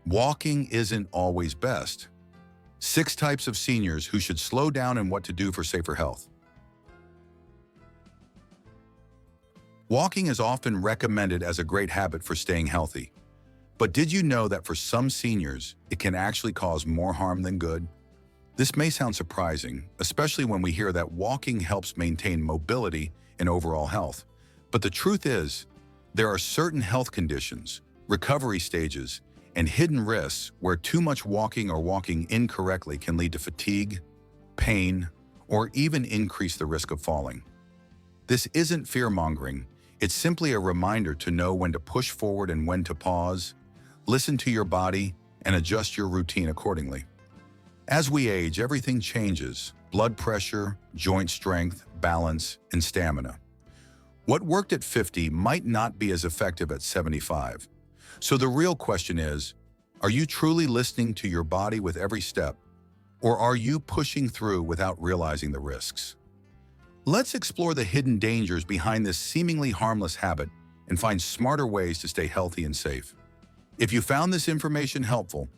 Walking isn't always best. 6 types of seniors who should slow down and what to do for safer health. Walking is often recommended as a great habit for staying healthy. But did you know that for some seniors, it can actually cause more harm than good? This may sound surprising, especially when we hear that walking helps maintain mobility and overall health. But the truth is, there are certain health conditions, recovery stages, and hidden risks where too much walking or walking incorrectly can lead to fatigue, pain, or even increase the risk of falling. This isn't fear-mongering. It's simply a reminder to know when to push forward and when to pause, listen to your body, and adjust your routine accordingly. As we age, everything changes: blood pressure, joint strength, balance, and stamina. What worked at 50 might not be as effective at 75. So the real question is, are you truly listening to your body with every step, or are you pushing through without realizing the risks? Let's explore the hidden dangers behind this seemingly harmless habit and find smarter ways to stay healthy and safe. If you found this information helpful,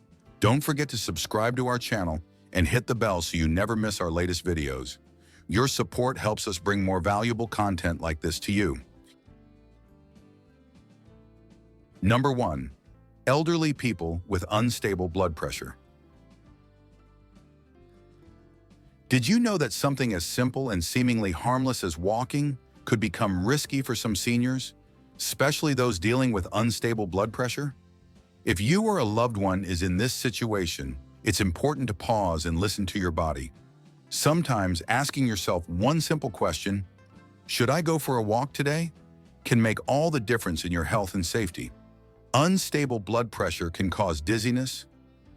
don't forget to subscribe to our channel and hit the bell so you never miss our latest videos. Your support helps us bring more valuable content like this to you. Number 1. Elderly people with unstable blood pressure. Did you know that something as simple and seemingly harmless as walking could become risky for some seniors, especially those dealing with unstable blood pressure? If you or a loved one is in this situation, it's important to pause and listen to your body. Sometimes asking yourself one simple question, "Should I go for a walk today?" can make all the difference in your health and safety. Unstable blood pressure can cause dizziness,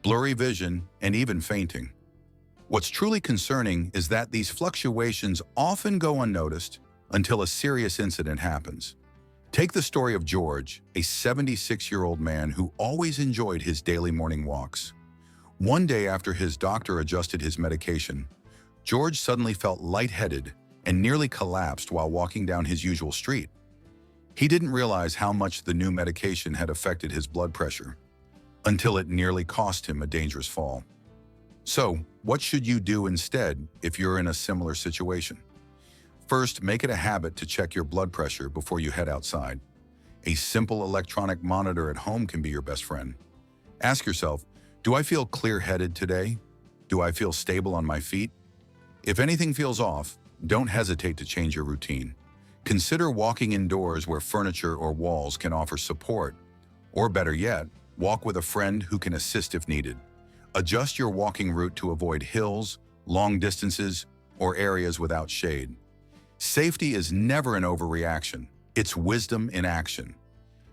blurry vision, and even fainting. What's truly concerning is that these fluctuations often go unnoticed until a serious incident happens. Take the story of George, a 76-year-old man who always enjoyed his daily morning walks. One day after his doctor adjusted his medication, George suddenly felt lightheaded and nearly collapsed while walking down his usual street. He didn't realize how much the new medication had affected his blood pressure until it nearly cost him a dangerous fall. So, what should you do instead if you're in a similar situation? First, make it a habit to check your blood pressure before you head outside. A simple electronic monitor at home can be your best friend. Ask yourself, do I feel clear-headed today? Do I feel stable on my feet? If anything feels off, don't hesitate to change your routine. Consider walking indoors where furniture or walls can offer support. Or better yet, walk with a friend who can assist if needed. Adjust your walking route to avoid hills, long distances, or areas without shade. Safety is never an overreaction. It's wisdom in action.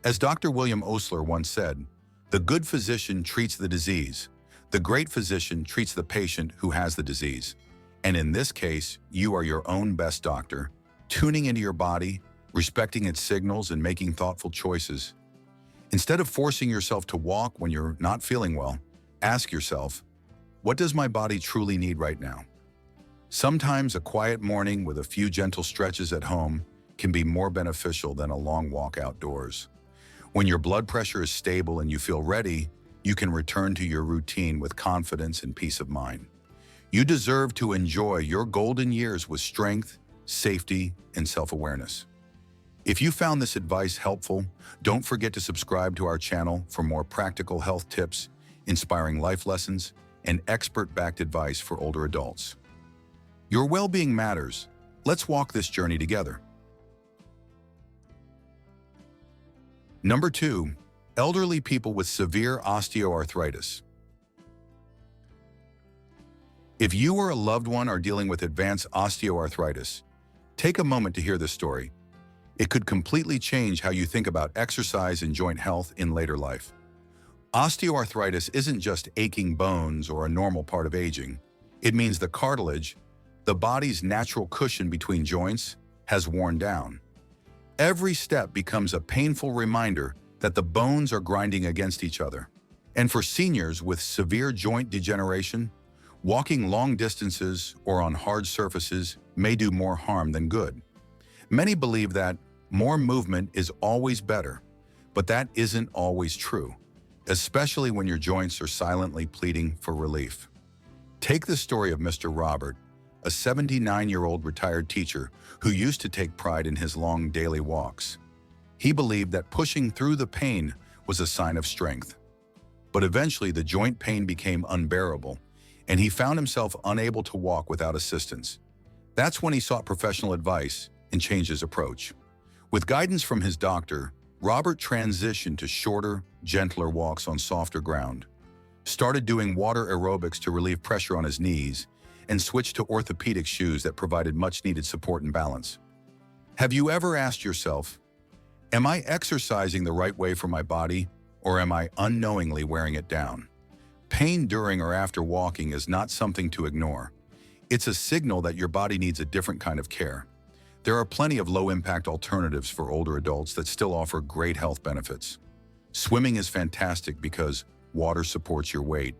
As Dr. William Osler once said, "The good physician treats the disease. The great physician treats the patient who has the disease." And in this case, you are your own best doctor, tuning into your body, respecting its signals, and making thoughtful choices. Instead of forcing yourself to walk when you're not feeling well, ask yourself, what does my body truly need right now? Sometimes a quiet morning with a few gentle stretches at home can be more beneficial than a long walk outdoors. When your blood pressure is stable and you feel ready, you can return to your routine with confidence and peace of mind. You deserve to enjoy your golden years with strength, safety, and self-awareness. If you found this advice helpful, don't forget to subscribe to our channel for more practical health tips, inspiring life lessons, and expert-backed advice for older adults. Your well-being matters. Let's walk this journey together. Number 2, elderly people with severe osteoarthritis. If you or a loved one are dealing with advanced osteoarthritis, take a moment to hear this story. It could completely change how you think about exercise and joint health in later life. Osteoarthritis isn't just aching bones or a normal part of aging. It means the cartilage, the body's natural cushion between joints, has worn down. Every step becomes a painful reminder that the bones are grinding against each other. And for seniors with severe joint degeneration, walking long distances or on hard surfaces may do more harm than good. Many believe that more movement is always better, but that isn't always true, especially when your joints are silently pleading for relief. Take the story of Mr. Robert, a 79-year-old retired teacher who used to take pride in his long daily walks. He believed that pushing through the pain was a sign of strength. But eventually the joint pain became unbearable, and he found himself unable to walk without assistance. That's when he sought professional advice and changed his approach. With guidance from his doctor, Robert transitioned to shorter, gentler walks on softer ground, started doing water aerobics to relieve pressure on his knees, and switched to orthopedic shoes that provided much-needed support and balance. Have you ever asked yourself, am I exercising the right way for my body, or am I unknowingly wearing it down? Pain during or after walking is not something to ignore. It's a signal that your body needs a different kind of care. There are plenty of low-impact alternatives for older adults that still offer great health benefits. Swimming is fantastic because water supports your weight.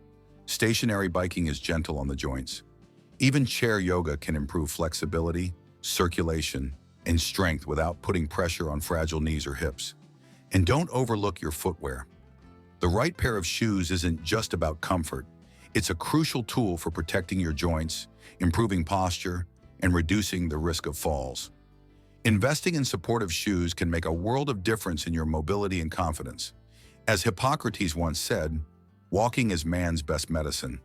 Stationary biking is gentle on the joints. Even chair yoga can improve flexibility, circulation, and strength without putting pressure on fragile knees or hips. And don't overlook your footwear. The right pair of shoes isn't just about comfort. It's a crucial tool for protecting your joints, improving posture, and reducing the risk of falls. Investing in supportive shoes can make a world of difference in your mobility and confidence. As Hippocrates once said, walking is man's best medicine.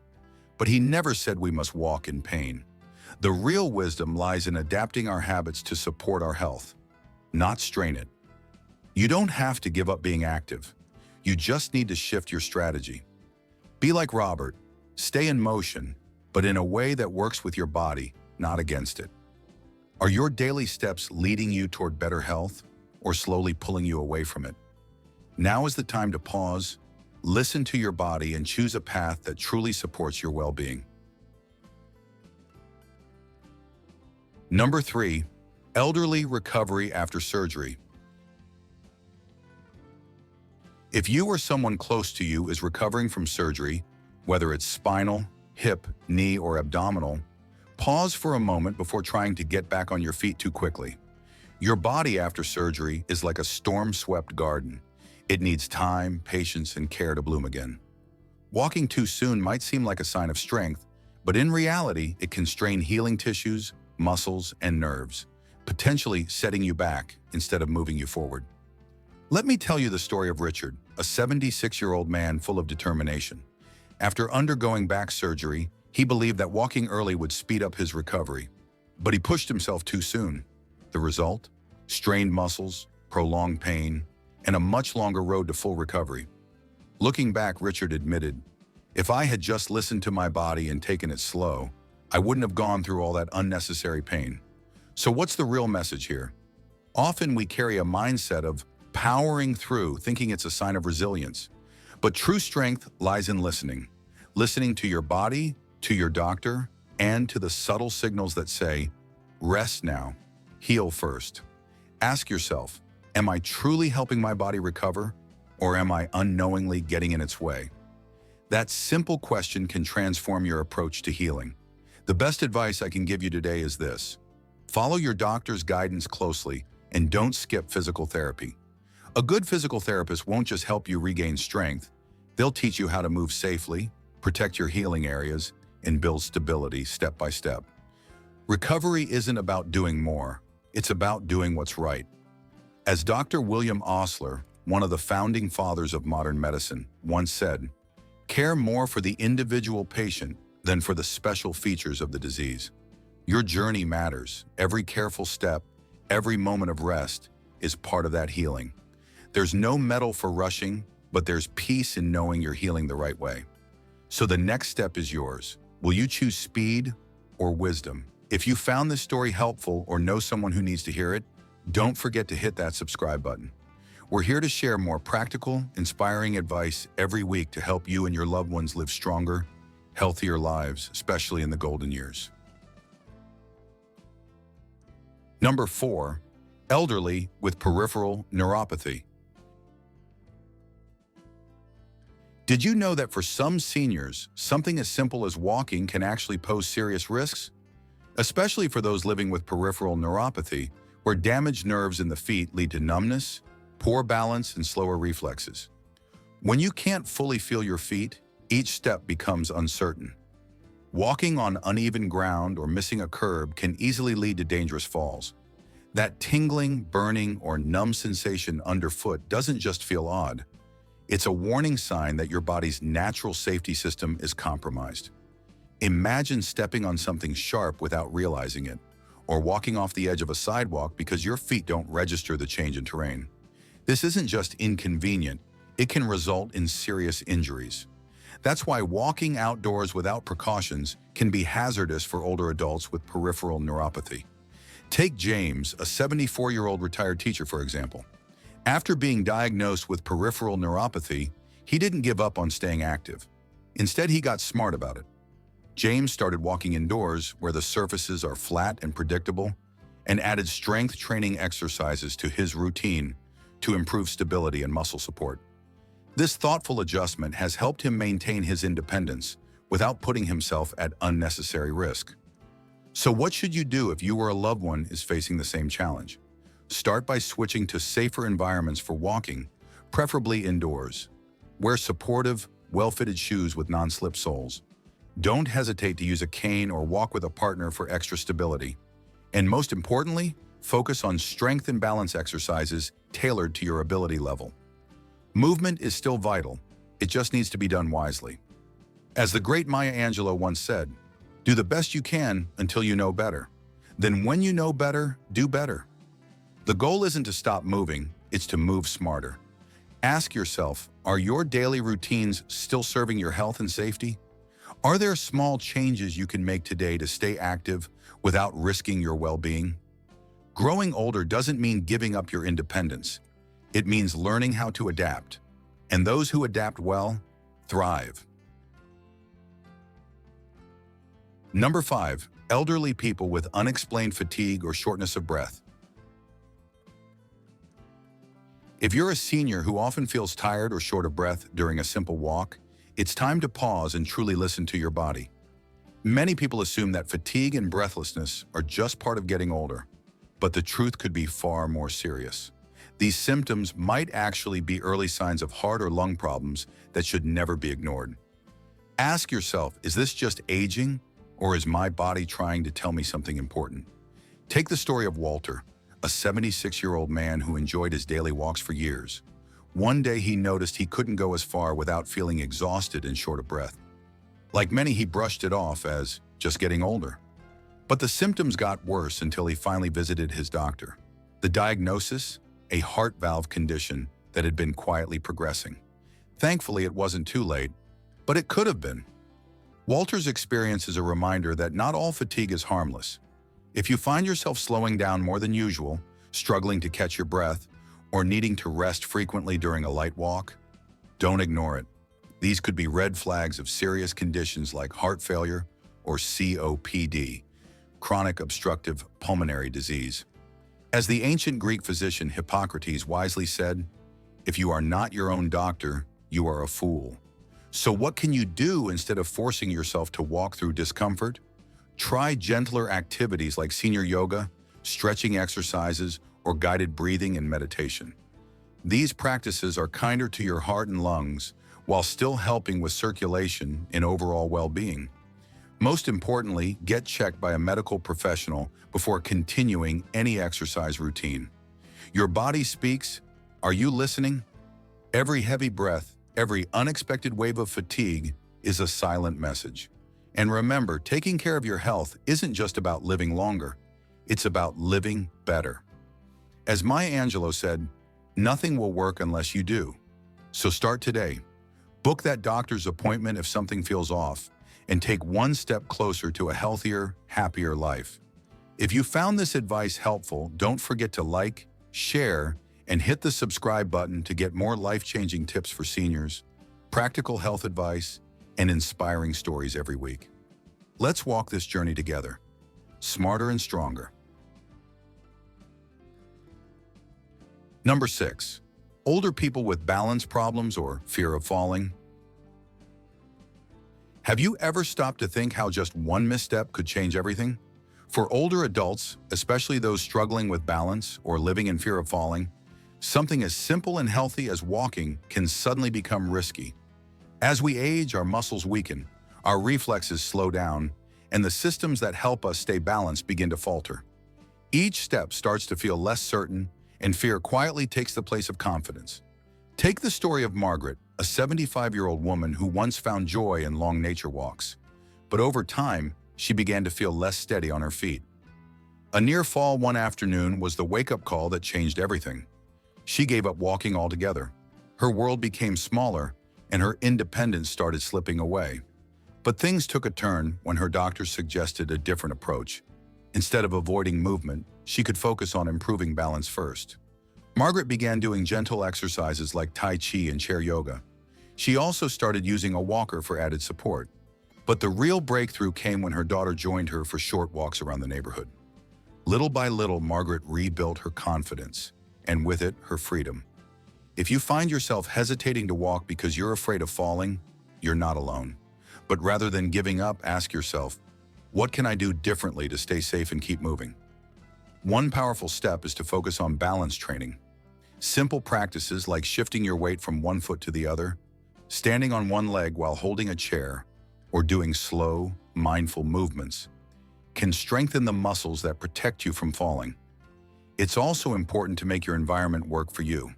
But he never said we must walk in pain. The real wisdom lies in adapting our habits to support our health, not strain it. You don't have to give up being active. You just need to shift your strategy. Be like Robert, stay in motion, but in a way that works with your body, not against it. Are your daily steps leading you toward better health or slowly pulling you away from it? Now is the time to pause, listen to your body, and choose a path that truly supports your well-being. Number 3, elderly recovery after surgery. If you or someone close to you is recovering from surgery, whether it's spinal, hip, knee, or abdominal, pause for a moment before trying to get back on your feet too quickly. Your body after surgery is like a storm-swept garden. It needs time, patience, and care to bloom again. Walking too soon might seem like a sign of strength, but in reality, it can strain healing tissues, muscles, and nerves, potentially setting you back instead of moving you forward. Let me tell you the story of Richard, a 76-year-old man full of determination. After undergoing back surgery, he believed that walking early would speed up his recovery, but he pushed himself too soon. The result? Strained muscles, prolonged pain, and a much longer road to full recovery. Looking back, Richard admitted, "If I had just listened to my body and taken it slow, I wouldn't have gone through all that unnecessary pain." So what's the real message here? Often we carry a mindset of powering through, thinking it's a sign of resilience. But true strength lies in listening. Listening to your body, to your doctor, and to the subtle signals that say, rest now, heal first. Ask yourself, am I truly helping my body recover, or am I unknowingly getting in its way? That simple question can transform your approach to healing. The best advice I can give you today is this: follow your doctor's guidance closely and don't skip physical therapy. A good physical therapist won't just help you regain strength, they'll teach you how to move safely, protect your healing areas, and build stability step by step. Recovery isn't about doing more, it's about doing what's right. As Dr. William Osler, one of the founding fathers of modern medicine, once said, care more for the individual patient than for the special features of the disease. Your journey matters. Every careful step, every moment of rest is part of that healing. There's no medal for rushing, but there's peace in knowing you're healing the right way. So the next step is yours. Will you choose speed or wisdom? If you found this story helpful or know someone who needs to hear it, don't forget to hit that subscribe button. We're here to share more practical, inspiring advice every week to help you and your loved ones live stronger, healthier lives, especially in the golden years. Number 4, elderly with peripheral neuropathy. Did you know that for some seniors, something as simple as walking can actually pose serious risks? Especially for those living with peripheral neuropathy, where damaged nerves in the feet lead to numbness, poor balance, and slower reflexes. When you can't fully feel your feet, each step becomes uncertain. Walking on uneven ground or missing a curb can easily lead to dangerous falls. That tingling, burning, or numb sensation underfoot doesn't just feel odd. It's a warning sign that your body's natural safety system is compromised. Imagine stepping on something sharp without realizing it, or walking off the edge of a sidewalk because your feet don't register the change in terrain. This isn't just inconvenient, it can result in serious injuries. That's why walking outdoors without precautions can be hazardous for older adults with peripheral neuropathy. Take James, a 74-year-old retired teacher, for example. After being diagnosed with peripheral neuropathy, he didn't give up on staying active. Instead, he got smart about it. James started walking indoors where the surfaces are flat and predictable, and added strength training exercises to his routine to improve stability and muscle support. This thoughtful adjustment has helped him maintain his independence without putting himself at unnecessary risk. So what should you do if you or a loved one is facing the same challenge? Start by switching to safer environments for walking, preferably indoors. Wear supportive, well-fitted shoes with non-slip soles. Don't hesitate to use a cane or walk with a partner for extra stability. And most importantly, focus on strength and balance exercises tailored to your ability level. Movement is still vital, it just needs to be done wisely. As the great Maya Angelou once said, do the best you can until you know better. Then when you know better, do better. The goal isn't to stop moving, it's to move smarter. Ask yourself, are your daily routines still serving your health and safety? Are there small changes you can make today to stay active without risking your well-being? Growing older doesn't mean giving up your independence. It means learning how to adapt. And those who adapt well, thrive. Number 5, elderly people with unexplained fatigue or shortness of breath. If you're a senior who often feels tired or short of breath during a simple walk, it's time to pause and truly listen to your body. Many people assume that fatigue and breathlessness are just part of getting older, but the truth could be far more serious. These symptoms might actually be early signs of heart or lung problems that should never be ignored. Ask yourself, is this just aging, or is my body trying to tell me something important? Take the story of Walter, a 76-year-old man who enjoyed his daily walks for years. One day he noticed he couldn't go as far without feeling exhausted and short of breath. Like many, he brushed it off as just getting older. But the symptoms got worse until he finally visited his doctor. The diagnosis? A heart valve condition that had been quietly progressing. Thankfully, it wasn't too late, but it could have been. Walter's experience is a reminder that not all fatigue is harmless. If you find yourself slowing down more than usual, struggling to catch your breath, or needing to rest frequently during a light walk, don't ignore it. These could be red flags of serious conditions like heart failure or COPD, chronic obstructive pulmonary disease. As the ancient Greek physician Hippocrates wisely said, if you are not your own doctor, you are a fool. So what can you do instead of forcing yourself to walk through discomfort? Try gentler activities like senior yoga, stretching exercises, or guided breathing and meditation. These practices are kinder to your heart and lungs while still helping with circulation and overall well-being. Most importantly, get checked by a medical professional before continuing any exercise routine. Your body speaks. Are you listening? Every heavy breath, every unexpected wave of fatigue is a silent message. And remember, taking care of your health isn't just about living longer. It's about living better. As Maya Angelou said, nothing will work unless you do. So start today. Book that doctor's appointment if something feels off, and take one step closer to a healthier, happier life. If you found this advice helpful, don't forget to like, share, and hit the subscribe button to get more life-changing tips for seniors, practical health advice, and inspiring stories every week. Let's walk this journey together, smarter and stronger. Number 6, older people with balance problems or fear of falling. Have you ever stopped to think how just one misstep could change everything? For older adults, especially those struggling with balance or living in fear of falling, Something as simple and healthy as walking can suddenly become risky. As we age, our muscles weaken, our reflexes slow down, and the systems that help us stay balanced begin to falter. Each step starts to feel less certain, and fear quietly takes the place of confidence. Take the story of Margaret, a 75-year-old woman who once found joy in long nature walks. But over time, she began to feel less steady on her feet. A near fall one afternoon was the wake-up call that changed everything. She gave up walking altogether. Her world became smaller, and her independence started slipping away. But things took a turn when her doctor suggested a different approach. Instead of avoiding movement, she could focus on improving balance first. Margaret began doing gentle exercises like Tai Chi and chair yoga. She also started using a walker for added support. But the real breakthrough came when her daughter joined her for short walks around the neighborhood. Little by little, Margaret rebuilt her confidence, and with it, her freedom. If you find yourself hesitating to walk because you're afraid of falling, you're not alone. But rather than giving up, ask yourself, what can I do differently to stay safe and keep moving? One powerful step is to focus on balance training. Simple practices like shifting your weight from one foot to the other, standing on one leg while holding a chair, or doing slow, mindful movements can strengthen the muscles that protect you from falling. It's also important to make your environment work for you.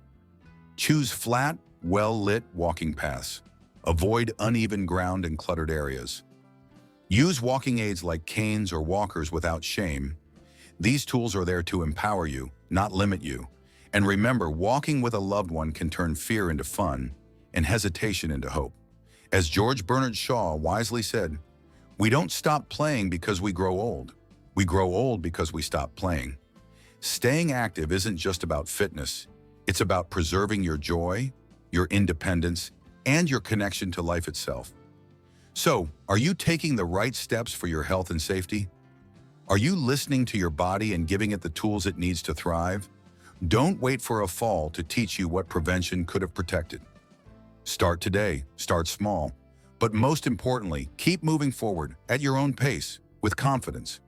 Choose flat, well-lit walking paths. Avoid uneven ground and cluttered areas. Use walking aids like canes or walkers without shame. These tools are there to empower you, not limit you. And remember, walking with a loved one can turn fear into fun and hesitation into hope. As George Bernard Shaw wisely said, we don't stop playing because we grow old. We grow old because we stop playing. Staying active isn't just about fitness. It's about preserving your joy, your independence, and your connection to life itself. So, are you taking the right steps for your health and safety? Are you listening to your body and giving it the tools it needs to thrive? Don't wait for a fall to teach you what prevention could have protected. Start today, start small, but most importantly, keep moving forward at your own pace with confidence.